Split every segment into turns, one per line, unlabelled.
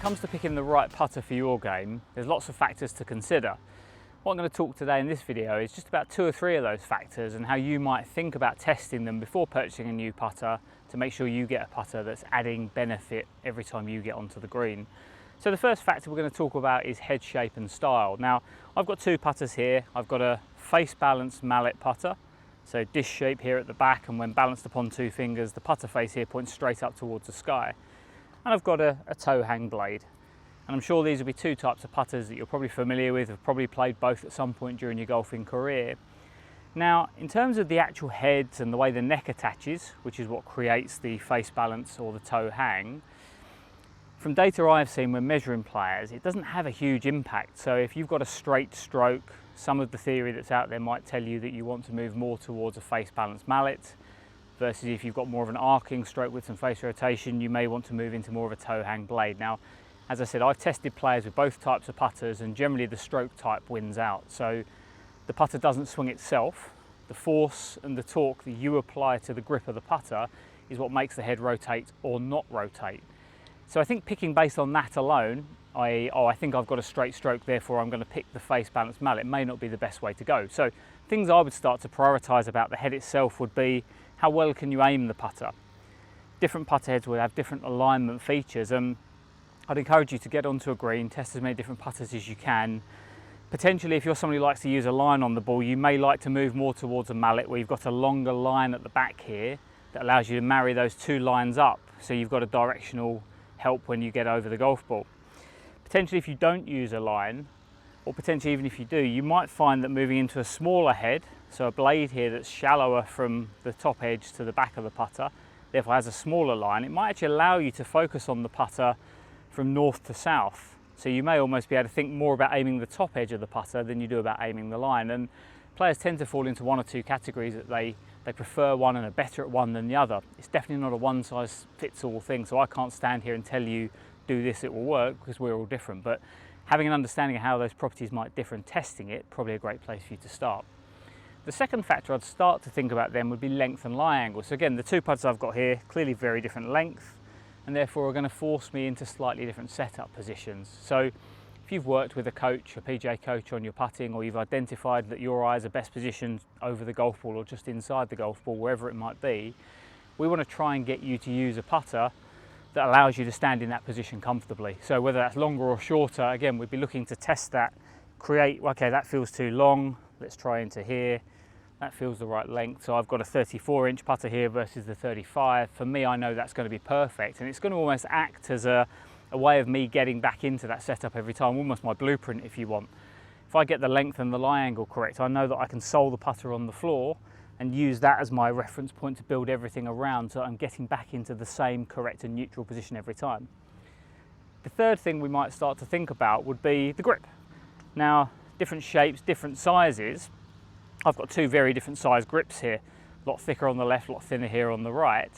comes to picking the right putter for your game, there's lots of factors to consider. What I'm going to talk today in this video is just about 2 or 3 of those factors and how you might think about testing them before purchasing a new putter to make sure you get a putter that's adding benefit every time you get onto the green. So the first factor we're going to talk about is head shape and style. Now, I've got 2 putters here. I've got a face balanced mallet putter, so dish shape here at the back, and when balanced upon 2 fingers, the putter face here points straight up towards the sky. And I've got a toe hang blade. And I'm sure these will be 2 types of putters that you're probably familiar with, have probably played both at some point during your golfing career. Now, in terms of the actual heads and the way the neck attaches, which is what creates the face balance or the toe hang, from data I've seen when measuring players, it doesn't have a huge impact. So if you've got a straight stroke, some of the theory that's out there might tell you that you want to move more towards a face balanced mallet, versus if you've got more of an arcing stroke with some face rotation, you may want to move into more of a toe hang blade. Now, as I said, I've tested players with both types of putters, and generally the stroke type wins out. So the putter doesn't swing itself. The force and the torque that you apply to the grip of the putter is what makes the head rotate or not rotate. So I think picking based on that alone, I think I've got a straight stroke, therefore I'm going to pick the face balanced mallet, may not be the best way to go. So things I would start to prioritise about the head itself would be, how well can you aim the putter? Different putter heads will have different alignment features, and I'd encourage you to get onto a green, test as many different putters as you can. Potentially, if you're somebody who likes to use a line on the ball, you may like to move more towards a mallet where you've got a longer line at the back here that allows you to marry those 2 lines up, so you've got a directional help when you get over the golf ball. Potentially, if you don't use a line, or potentially even if you do, you might find that moving into a smaller head, so a blade here that's shallower from the top edge to the back of the putter, therefore has a smaller line, it might actually allow you to focus on the putter from north to south. So you may almost be able to think more about aiming the top edge of the putter than you do about aiming the line. And players tend to fall into 1 or 2 categories, that they prefer one and are better at one than the other. It's definitely not a one size fits all thing, so I can't stand here and tell you do this, it will work, because we're all different. But having an understanding of how those properties might differ and testing it, probably a great place for you to start. The second factor I'd start to think about then would be length and lie angle. So again, the 2 putters I've got here, clearly very different length, and therefore are going to force me into slightly different setup positions. So if you've worked with a coach, a PGA coach on your putting, or you've identified that your eyes are best positioned over the golf ball or just inside the golf ball, wherever it might be, we want to try and get you to use a putter that allows you to stand in that position comfortably. So whether that's longer or shorter, again, we'd be looking to test that, create, okay, that feels too long, let's try into here. That feels the right length. So I've got a 34-inch putter here versus the 35. For me, I know that's going to be perfect, and it's going to almost act as a way of me getting back into that setup every time, almost my blueprint if you want. If I get the length and the lie angle correct, I know that I can sole the putter on the floor and use that as my reference point to build everything around, so I'm getting back into the same correct and neutral position every time. The third thing we might start to think about would be the grip. Now, different shapes, different sizes. I've got 2 very different size grips here, a lot thicker on the left, a lot thinner here on the right.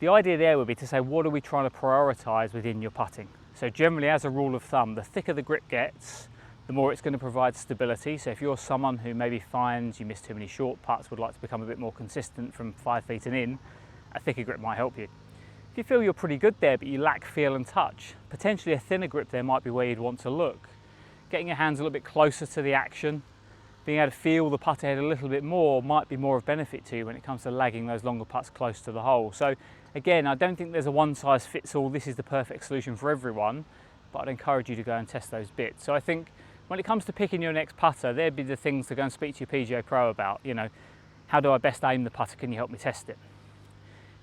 The idea there would be to say, what are we trying to prioritise within your putting? So generally, as a rule of thumb, the thicker the grip gets, the more it's going to provide stability. So if you're someone who maybe finds you miss too many short putts, would like to become a bit more consistent from 5 feet and in, a thicker grip might help you. If you feel you're pretty good there, but you lack feel and touch, potentially a thinner grip there might be where you'd want to look. Getting your hands a little bit closer to the action, being able to feel the putter head a little bit more might be more of benefit to you when it comes to lagging those longer putts close to the hole. So again, I don't think there's a one size fits all, this is the perfect solution for everyone, but I'd encourage you to go and test those bits. So I think when it comes to picking your next putter, there'd be the things to go and speak to your PGA Pro about. You know, how do I best aim the putter? Can you help me test it?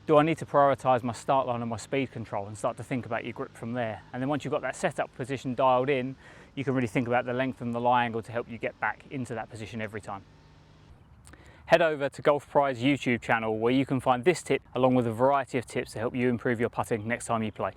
Do I need to prioritise my start line and my speed control, and start to think about your grip from there? And then once you've got that setup position dialed in, you can really think about the length and the lie angle to help you get back into that position every time. Head over to Golf Prize YouTube channel, where you can find this tip along with a variety of tips to help you improve your putting next time you play.